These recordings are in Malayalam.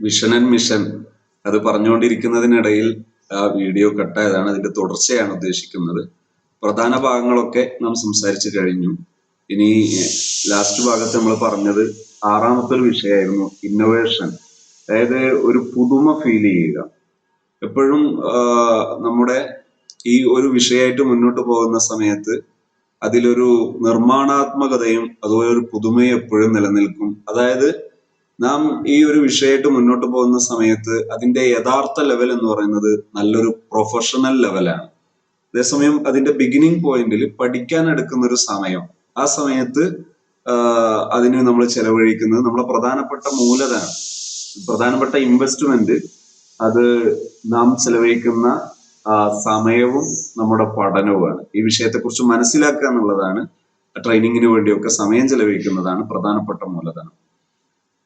വിഷൻ ആൻഡ് മിഷൻ അത് പറഞ്ഞുകൊണ്ടിരിക്കുന്നതിനിടയിൽ ആ വീഡിയോ കട്ടായതാണ്. അതിന്റെ തുടർച്ചയാണ് ഉദ്ദേശിക്കുന്നത്. പ്രധാന ഭാഗങ്ങളൊക്കെ നാം സംസാരിച്ചു കഴിഞ്ഞു. ഇനി ലാസ്റ്റ് ഭാഗത്ത് നമ്മൾ പറഞ്ഞത് ആറാമത്തെ ഒരു വിഷയമായിരുന്നു ഇന്നോവേഷൻ. അതായത് ഒരു പുതുമ ഫീൽ ചെയ്യുക. എപ്പോഴും നമ്മുടെ ഈ ഒരു വിഷയമായിട്ട് മുന്നോട്ട് പോകുന്ന സമയത്ത് അതിലൊരു നിർമ്മാണാത്മകതയും അതുപോലെ ഒരു പുതുമയും എപ്പോഴും നിലനിൽക്കും. അതായത് നാം ഈ ഒരു വിഷയമായിട്ട് മുന്നോട്ട് പോകുന്ന സമയത്ത് അതിന്റെ യഥാർത്ഥ ലെവൽ എന്ന് പറയുന്നത് നല്ലൊരു പ്രൊഫഷണൽ ലെവലാണ്. അതേസമയം അതിന്റെ ബിഗിനിങ് പോയിന്റിൽ പഠിക്കാൻ എടുക്കുന്ന ഒരു സമയം, ആ സമയത്ത് അതിന് നമ്മൾ ചെലവഴിക്കുന്നത് നമ്മുടെ പ്രധാനപ്പെട്ട മൂലധനം, പ്രധാനപ്പെട്ട ഇൻവെസ്റ്റ്മെന്റ് അത് നാം ചെലവഴിക്കുന്ന സമയവും നമ്മുടെ പഠനവുമാണ്. ഈ വിഷയത്തെക്കുറിച്ച് മനസ്സിലാക്കുക എന്നുള്ളതാണ്, ട്രെയിനിങ്ങിന് വേണ്ടിയൊക്കെ സമയം ചെലവഴിക്കുന്നതാണ് പ്രധാനപ്പെട്ട മൂലധനം.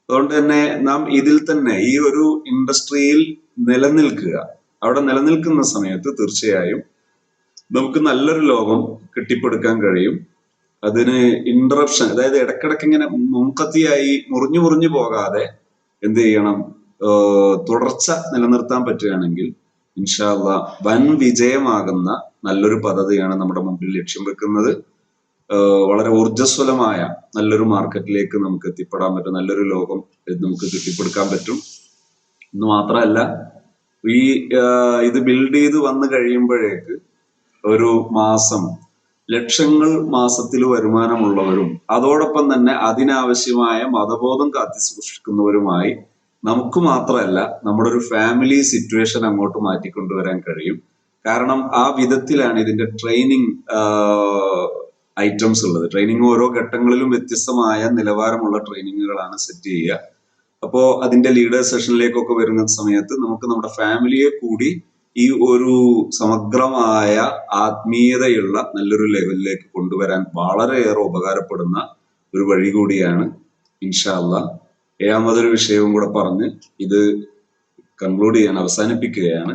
അതുകൊണ്ട് തന്നെ നാം ഇതിൽ തന്നെ ഈ ഒരു ഇൻഡസ്ട്രിയിൽ നിലനിൽക്കുക. അവിടെ നിലനിൽക്കുന്ന സമയത്ത് തീർച്ചയായും നമുക്ക് നല്ലൊരു ലോകം കെട്ടിപ്പടുക്കാൻ കഴിയും. അതിന് ഇന്ററപ്ഷൻ, അതായത് ഇടക്കിടക്ക് ഇങ്ങനെ മുൻകത്തിയായി മുറിഞ്ഞു പോകാതെ എന്ത് ചെയ്യണം, തുടർച്ച നിലനിർത്താൻ പറ്റുകയാണെങ്കിൽ ഇൻഷാ അല്ലാഹ് വൻ വിജയമാകുന്ന നല്ലൊരു പദ്ധതിയാണ് നമ്മുടെ മുമ്പിൽ ലക്ഷ്യം വെക്കുന്നത്. വളരെ ഊർജ്ജസ്വലമായ നല്ലൊരു മാർക്കറ്റിലേക്ക് നമുക്ക് എത്തിപ്പെടാൻ പറ്റും, നല്ലൊരു ലോകം നമുക്ക് കെട്ടിപ്പടുക്കാൻ പറ്റും എന്ന് മാത്രമല്ല, ഈ ഇത് ബിൽഡ് ചെയ്ത് വന്നു കഴിയുമ്പോഴേക്ക് ഒരു മാസം ലക്ഷങ്ങൾ മാസത്തിൽ വരുമാനമുള്ളവരും അതോടൊപ്പം തന്നെ അതിനാവശ്യമായ മതബോധം കാത്തി സൂക്ഷിക്കുന്നവരുമായി നമുക്ക് മാത്രമല്ല നമ്മുടെ ഒരു ഫാമിലി സിറ്റുവേഷൻ അങ്ങോട്ട് മാറ്റിക്കൊണ്ടുവരാൻ കഴിയും. കാരണം ആ വിധത്തിലാണ് ഇതിന്റെ ട്രെയിനിങ് ഐറ്റംസ് ഉള്ളത്. ട്രെയിനിങ് ഓരോ ഘട്ടങ്ങളിലും വ്യത്യസ്തമായ നിലവാരമുള്ള ട്രെയിനിങ്ങുകളാണ് സെറ്റ് ചെയ്യുക. അപ്പോ അതിന്റെ ലീഡേഴ്സ് സെഷനിലേക്കൊക്കെ വരുന്ന സമയത്ത് നമുക്ക് നമ്മുടെ ഫാമിലിയെ കൂടി ഈ ഒരു സമഗ്രമായ ആത്മീയതയുള്ള നല്ലൊരു ലെവലിലേക്ക് കൊണ്ടുവരാൻ വളരെയേറെ ഉപകാരപ്പെടുന്ന ഒരു വഴി കൂടിയാണ്. ഇൻഷാ അല്ലാഹ് ഏഴാമതൊരു വിഷയവും കൂടെ പറഞ്ഞ് ഇത് കൺക്ലൂഡ് ചെയ്യാൻ അവസാനിപ്പിക്കുകയാണ്.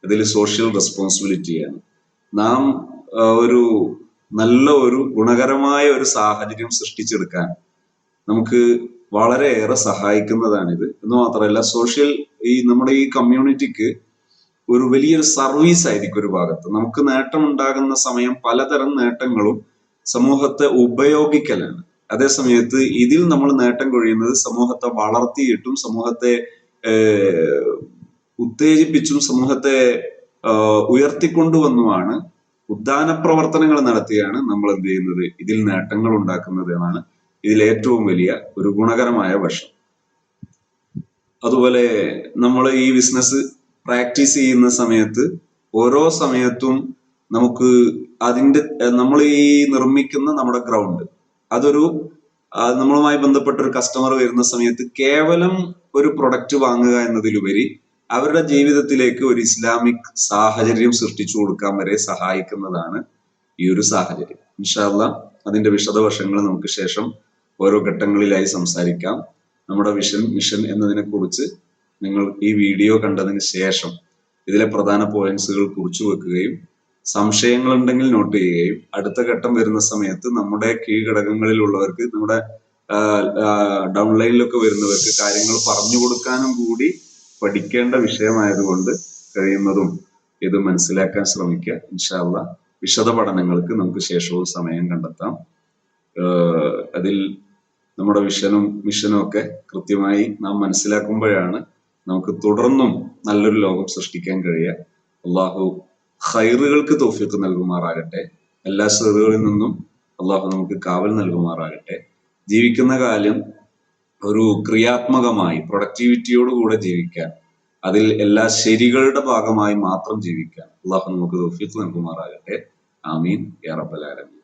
ഇതിൽ സോഷ്യൽ റെസ്പോൺസിബിലിറ്റിയാണ്. നാം ഒരു നല്ല ഒരു ഗുണകരമായ ഒരു സാഹചര്യം സൃഷ്ടിച്ചെടുക്കാൻ നമുക്ക് വളരെയേറെ സഹായിക്കുന്നതാണിത് എന്ന് മാത്രമല്ല, നമ്മുടെ ഈ കമ്മ്യൂണിറ്റിക്ക് ഒരു വലിയൊരു സർവീസ് ആയിരിക്കും. ഒരു ഭാഗത്ത് നമുക്ക് നേട്ടം ഉണ്ടാകുന്ന സമയം പലതരം നേട്ടങ്ങളും സമൂഹത്തെ ഉപയോഗിക്കലാണ്. അതേ സമയത്ത് ഇതിൽ നമ്മൾ നേട്ടം കൊഴിയുന്നത് സമൂഹത്തെ വളർത്തിയിട്ടും സമൂഹത്തെ ഉത്തേജിപ്പിച്ചും സമൂഹത്തെ ഉയർത്തിക്കൊണ്ടുവന്നുമാണ്, ഉദ്ധാന പ്രവർത്തനങ്ങൾ നടത്തിയാണ് നമ്മൾ എന്ത് ചെയ്യുന്നത്, ഇതിൽ നേട്ടങ്ങൾ ഉണ്ടാക്കുന്നത് എന്നാണ് ഇതിൽ ഏറ്റവും വലിയ ഒരു ഗുണകരമായ വശം. അതുപോലെ നമ്മൾ ഈ ബിസിനസ് പ്രാക്ടീസ് ചെയ്യുന്ന സമയത്ത് ഓരോ സമയത്തും നമുക്ക് നമ്മൾ ഈ നിർമ്മിക്കുന്ന നമ്മുടെ ഗ്രൗണ്ട് അതൊരു നമ്മളുമായി ബന്ധപ്പെട്ട ഒരു കസ്റ്റമർ വരുന്ന സമയത്ത് കേവലം ഒരു പ്രൊഡക്റ്റ് വാങ്ങുക എന്നതിലുപരി അവരുടെ ജീവിതത്തിലേക്ക് ഒരു ഇസ്ലാമിക് സാഹചര്യം സൃഷ്ടിച്ചു കൊടുക്കാൻ വരെ സഹായിക്കുന്നതാണ് ഈ ഒരു സാഹചര്യം. ഇൻഷാ അല്ലാഹ് അതിന്റെ വിശദവശങ്ങൾ നമുക്ക് ശേഷം ഓരോ ഘട്ടങ്ങളിലായി സംസാരിക്കാം. നമ്മുടെ മിഷൻ എന്നതിനെ കുറിച്ച് നിങ്ങൾ ഈ വീഡിയോ കണ്ടതിന് ശേഷം ഇതിലെ പ്രധാന പോയിന്റ്സുകൾ കുറിച്ചു വെക്കുകയും സംശയങ്ങൾ ഉണ്ടെങ്കിൽ നോട്ട് ചെയ്യുകയും അടുത്ത ഘട്ടം വരുന്ന സമയത്ത് നമ്മുടെ കീഴ്ഘടകങ്ങളിലുള്ളവർക്ക്, നമ്മുടെ ഡൗൺലൈനിലൊക്കെ വരുന്നവർക്ക് കാര്യങ്ങൾ പറഞ്ഞു കൊടുക്കാനും കൂടി പഠിക്കേണ്ട വിഷയമായതുകൊണ്ട് കഴിയുന്നതും ഇത് മനസ്സിലാക്കാൻ ശ്രമിക്കുക. ഇൻഷാ അല്ലാഹ് വിശദ പഠനങ്ങൾക്ക് നമുക്ക് ശേഷവും സമയം കണ്ടെത്താം. അതിൽ നമ്മുടെ മിഷനും ഒക്കെ കൃത്യമായി നാം മനസ്സിലാക്കുമ്പോഴാണ് നമുക്ക് തുടർന്നും നല്ലൊരു ലോകം സൃഷ്ടിക്കാൻ കഴിയുക. അള്ളാഹു ഖൈറുകൾക്ക് തൗഫീഖ് നൽകുമാറാകട്ടെ. എല്ലാ ഷറുകളിൽ നിന്നും അള്ളാഹു നമുക്ക് കാവൽ നൽകുമാറാകട്ടെ. ജീവിക്കുന്ന കാലം ഒരു ക്രിയാത്മകമായി പ്രൊഡക്ടിവിറ്റിയോടുകൂടെ ജീവിക്കാൻ, അതിൽ എല്ലാ ശരികളുടെ ഭാഗമായി മാത്രം ജീവിക്കാൻ അള്ളാഹു നമുക്ക് തൗഫീഖ് നൽകുമാറാകട്ടെ. ആമീൻ യാ റബ്ബൽ ആലമീൻ.